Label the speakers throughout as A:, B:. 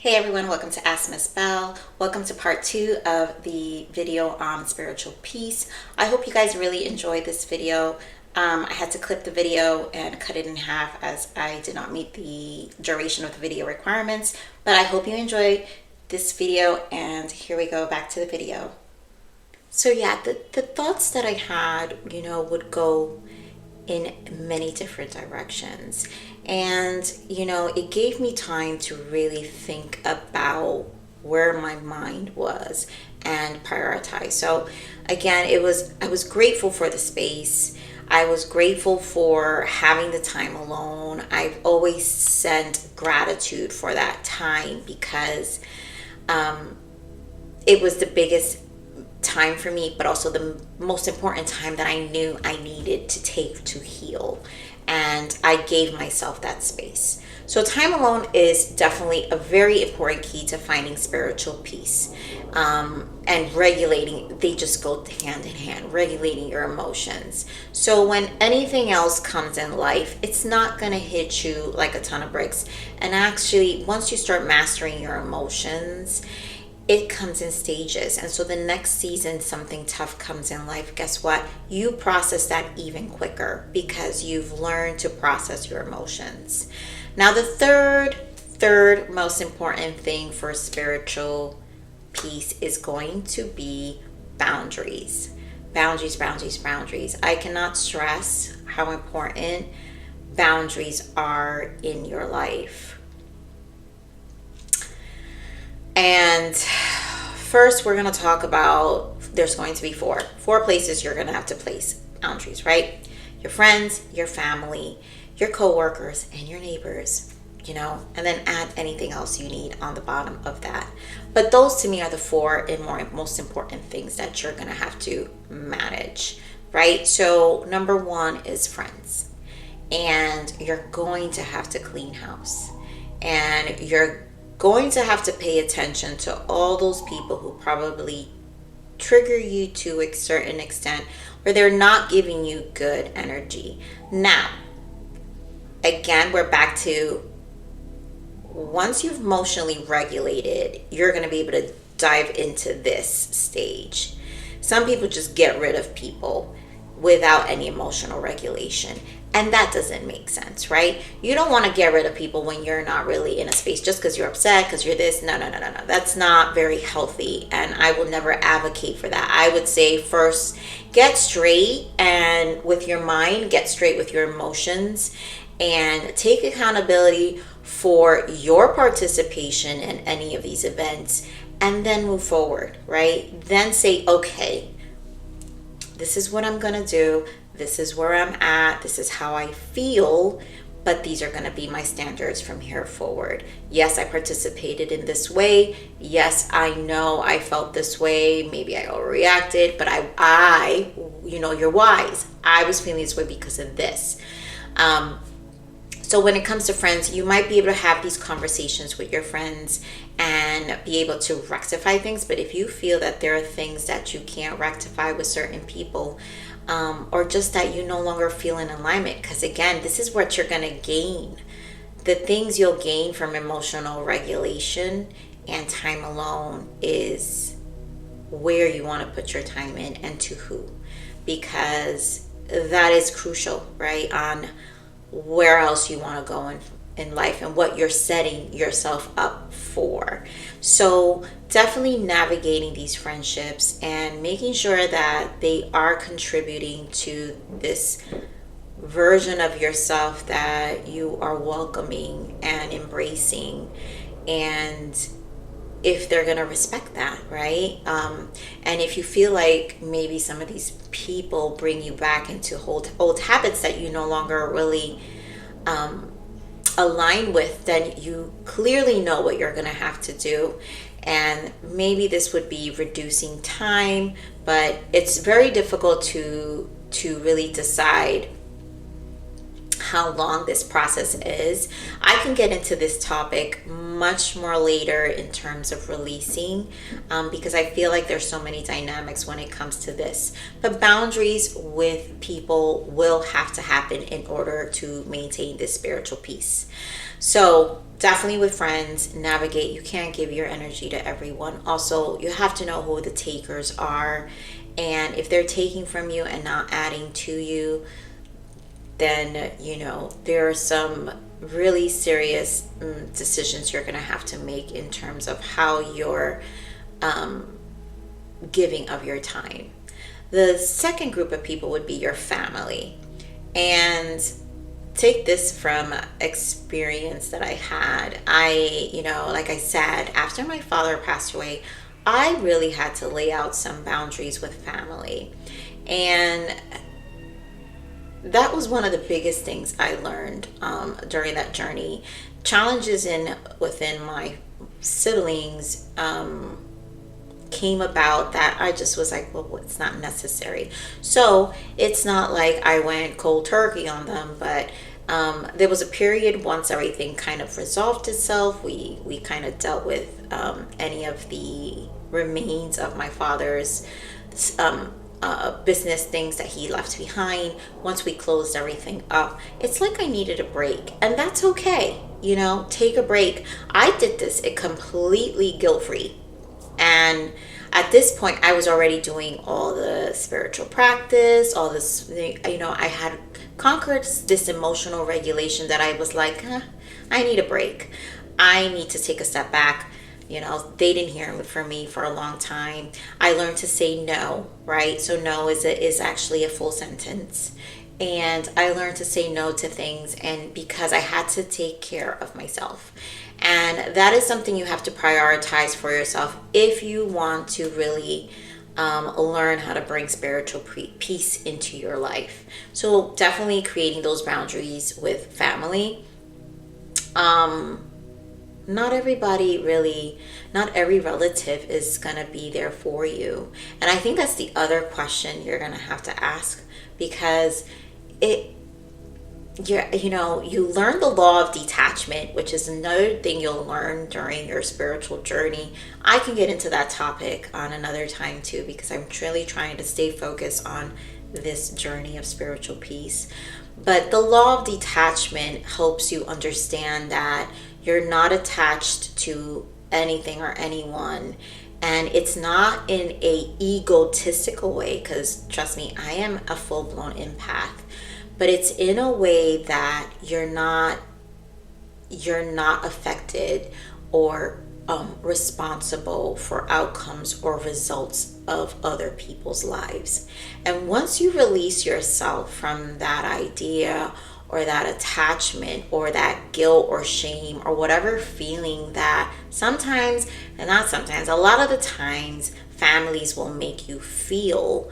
A: Hey everyone, welcome to Ask Miss Bell. Welcome to part 2 of the video on spiritual peace. I hope you guys really enjoyed this video. I had to clip the video and cut it in half as I did not meet the duration of the video requirements, but I hope you enjoyed this video, and here we go, back to the video. So yeah, the thoughts that I had, would go in many different directions. And, it gave me time to really think about where my mind was and prioritize. So again, I was grateful for the space. I was grateful for having the time alone. I've always sent gratitude for that time because it was the biggest time for me, but also the most important time that I knew I needed to take to heal. And I gave myself that space. So time alone is definitely a very important key to finding spiritual peace. And regulating, they just go hand in hand, regulating your emotions. So when anything else comes in life, it's not going to hit you like a ton of bricks. And actually, once you start mastering your emotions, it comes in stages. And so the next season something tough comes in life, guess what? You process that even quicker because you've learned to process your emotions. Now the third most important thing for spiritual peace is going to be boundaries. Boundaries. I cannot stress how important boundaries are in your life. And first, we're going to talk about, there's going to be four places you're going to have to place boundaries, right? Your friends, your family, your coworkers, and your neighbors, and then add anything else you need on the bottom of that. But those to me are the four most important things that you're going to have to manage, right? So number one is friends. And you're going to have to clean house. And you're going to have to pay attention to all those people who probably trigger you to a certain extent where they're not giving you good energy. Now, again, we're back to once you've emotionally regulated, you're going to be able to dive into this stage. Some people just get rid of people without any emotional regulation. And that doesn't make sense, right? You don't want to get rid of people when you're not really in a space just because you're upset, because you're this. No. That's not very healthy. And I will never advocate for that. I would say first, get straight and with your mind, get straight with your emotions, and take accountability for your participation in any of these events, and then move forward, right? Then say, okay, this is what I'm going to do. This is where I'm at. This is how I feel. But these are going to be my standards from here forward. Yes, I participated in this way. Yes, I know I felt this way. Maybe I overreacted. But I you're wise. I was feeling this way because of this. So when it comes to friends, you might be able to have these conversations with your friends and be able to rectify things. But if you feel that there are things that you can't rectify with certain people, or just that you no longer feel in alignment, because again, this is what you're going to gain. The things you'll gain from emotional regulation and time alone is where you want to put your time in and to who, because that is crucial, right, on where else you want to go in life and what you're setting yourself up for. So definitely navigating these friendships and making sure that they are contributing to this version of yourself that you are welcoming and embracing, and if they're going to respect that, right? And if you feel like maybe some of these people bring you back into old habits that you no longer really align with, then you clearly know what you're going to have to do. And maybe this would be reducing time, but it's very difficult to really decide how long this process is. I can get into this topic much more later in terms of releasing, because I feel like there's so many dynamics when it comes to this. But boundaries with people will have to happen in order to maintain this spiritual peace. So definitely with friends, navigate. You can't give your energy to everyone. Also, you have to know who the takers are. And if they're taking from you and not adding to you, then, there are some really serious decisions you're going to have to make in terms of how you're giving of your time. The second group of people would be your family. And take this from experience that I had. Like I said, after my father passed away, I really had to lay out some boundaries with family. And that was one of the biggest things I learned during that journey. Challenges within my siblings came about that I just was like, well, it's not necessary. So it's not like I went cold turkey on them, but there was a period once everything kind of resolved itself. We kind of dealt with any of the remains of my father's business things that he left behind. Once we closed everything up, it's like I needed a break, and that's okay. Take a break. I did this completely guilt-free. And at this point, I was already doing all the spiritual practice, all this, I had conquered this emotional regulation that I was like, I need a break. I need to take a step back. They didn't hear from me for a long time. I learned to say no, right? So no is actually a full sentence. And I learned to say no to things, and because I had to take care of myself. And that is something you have to prioritize for yourself if you want to really learn how to bring spiritual peace into your life. So definitely creating those boundaries with family. Not every relative is going to be there for you. And I think that's the other question you're going to have to ask, because you learn the law of detachment, which is another thing you'll learn during your spiritual journey. I can get into that topic on another time too, because I'm really trying to stay focused on this journey of spiritual peace. But the law of detachment helps you understand that you're not attached to anything or anyone. And it's not in a egotistical way, because trust me, I am a full-blown empath. But it's in a way that you're not affected or responsible for outcomes or results of other people's lives. And once you release yourself from that idea or that attachment or that guilt or shame or whatever feeling that sometimes, and not sometimes, a lot of the times families will make you feel,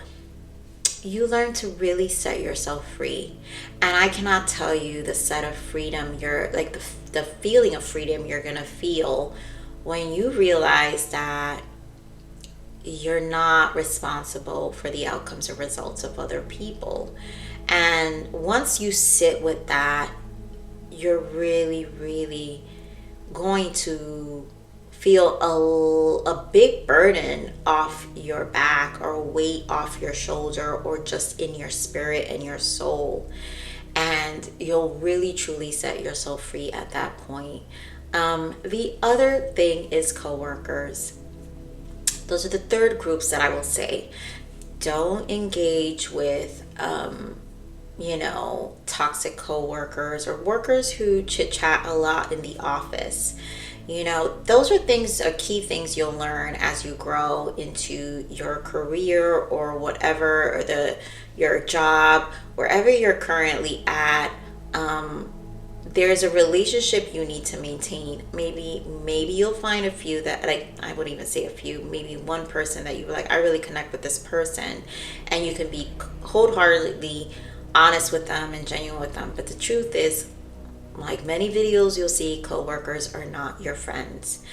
A: you learn to really set yourself free. And I cannot tell you the set of freedom you're like, the feeling of freedom you're gonna feel when you realize that you're not responsible for the outcomes or results of other people. And once you sit with that, you're really, really going to feel a big burden off your back, or weight off your shoulder, or just in your spirit and your soul. And you'll really truly set yourself free at that point. The other thing is coworkers. Those are the third groups that I will say. Don't engage with toxic coworkers or workers who chit chat a lot in the office. Those are key things you'll learn as you grow into your career or whatever, or your job, wherever you're currently at. There's a relationship you need to maintain. Maybe you'll find a few that, like, I wouldn't even say a few, maybe one person that you like, I really connect with this person, and you can be wholeheartedly honest with them and genuine with them. But the truth is, like many videos you'll see, coworkers are not your friends.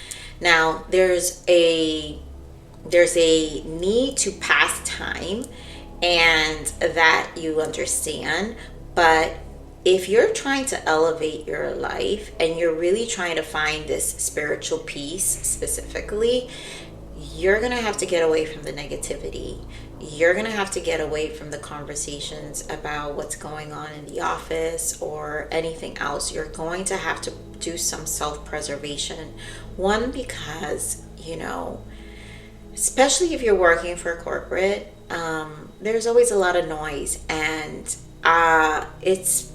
A: Now, there's a need to pass time, and that you understand. But if you're trying to elevate your life and you're really trying to find this spiritual peace specifically, you're going to have to get away from the negativity. You're going to have to get away from the conversations about what's going on in the office or anything else. You're going to have to do some self-preservation. One, because, especially if you're working for corporate, there's always a lot of noise, and it's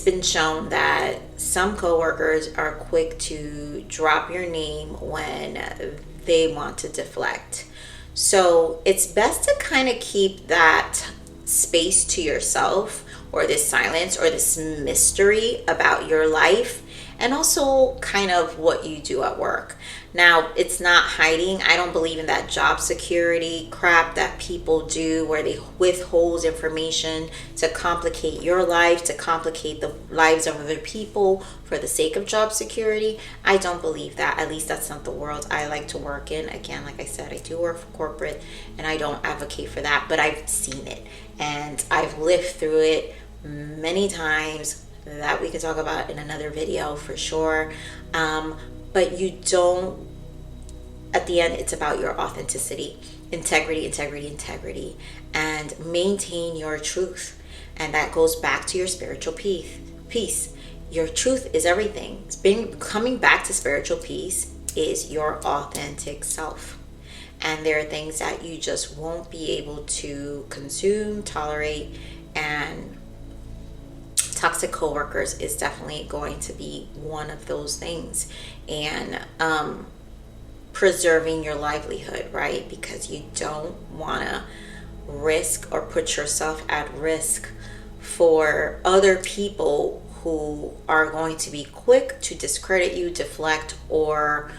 A: been shown that some coworkers are quick to drop your name when they want to deflect. So it's best to kind of keep that space to yourself, or this silence or this mystery about your life, and also kind of what you do at work. Now, it's not hiding. I don't believe in that job security crap that people do where they withhold information to complicate your life, to complicate the lives of other people for the sake of job security. I don't believe that. At least that's not the world I like to work in. Again, like I said, I do work for corporate, and I don't advocate for that, but I've seen it and I've lived through it many times that we could talk about in another video for sure. But you don't, at the end, it's about your authenticity, integrity, and maintain your truth. And that goes back to your spiritual peace. Your truth is everything. Coming back to spiritual peace is your authentic self. And there are things that you just won't be able to consume, tolerate, and toxic coworkers is definitely going to be one of those things. And preserving your livelihood, right? Because you don't want to risk or put yourself at risk for other people who are going to be quick to discredit you, deflect, or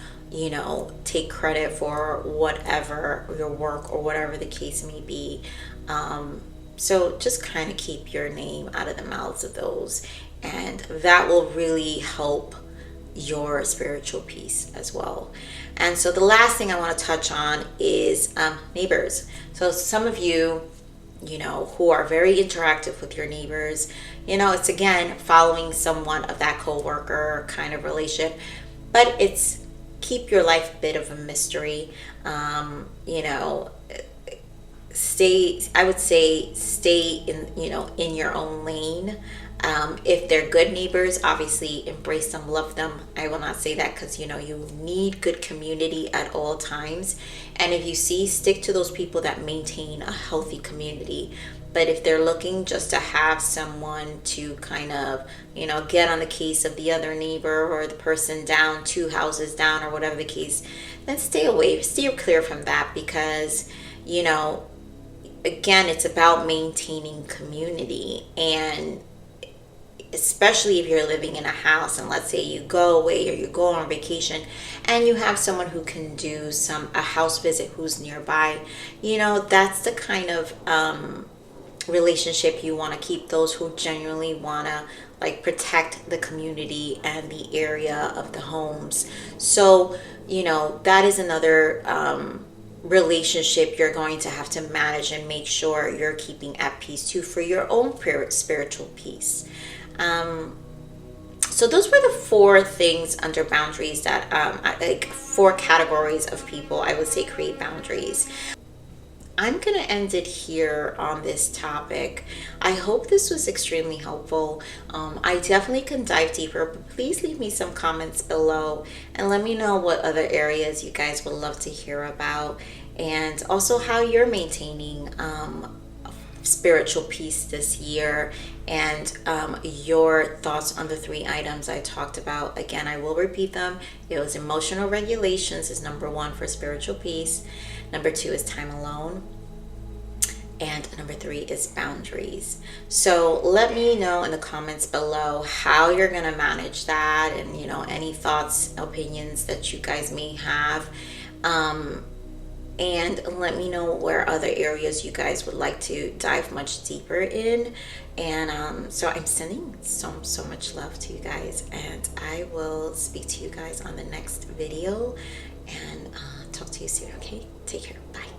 A: take credit for whatever your work or whatever the case may be. So just kind of keep your name out of the mouths of those, and that will really help your spiritual peace as well. And so the last thing I want to touch on is neighbors. So some of you, who are very interactive with your neighbors, it's again following someone of that coworker kind of relationship, but it's keep your life a bit of a mystery. I would say stay in your own lane. If they're good neighbors, obviously embrace them, love them. I will not say that, because you need good community at all times. And if you stick to those people that maintain a healthy community. But if they're looking just to have someone to kind of, get on the case of the other neighbor or the person down 2 houses down or whatever the case, then stay away, steer clear from that, because, again, it's about maintaining community. And especially if you're living in a house, and let's say you go away or you go on vacation and you have someone who can do a house visit who's nearby, that's the kind of relationship you want to keep. Those who genuinely want to protect the community and the area of the homes. So that is another relationship you're going to have to manage and make sure you're keeping at peace too, for your own spiritual peace. So those were the 4 things under boundaries that 4 categories of people I would say create boundaries. I'm going to end it here on this topic. I hope this was extremely helpful. I definitely can dive deeper, but please leave me some comments below and let me know what other areas you guys would love to hear about, and also how you're maintaining spiritual peace this year, and your thoughts on the 3 items I talked about. Again, I will repeat them. It was emotional regulations is number 1 for spiritual peace. Number 2 is time alone. And number 3 is boundaries. So let me know in the comments below how you're going to manage that, and any thoughts, opinions that you guys may have. And let me know where other areas you guys would like to dive much deeper in. And so I'm sending so much love to you guys, and I will speak to you guys on the next video, and talk to you soon. Okay, take care. Bye.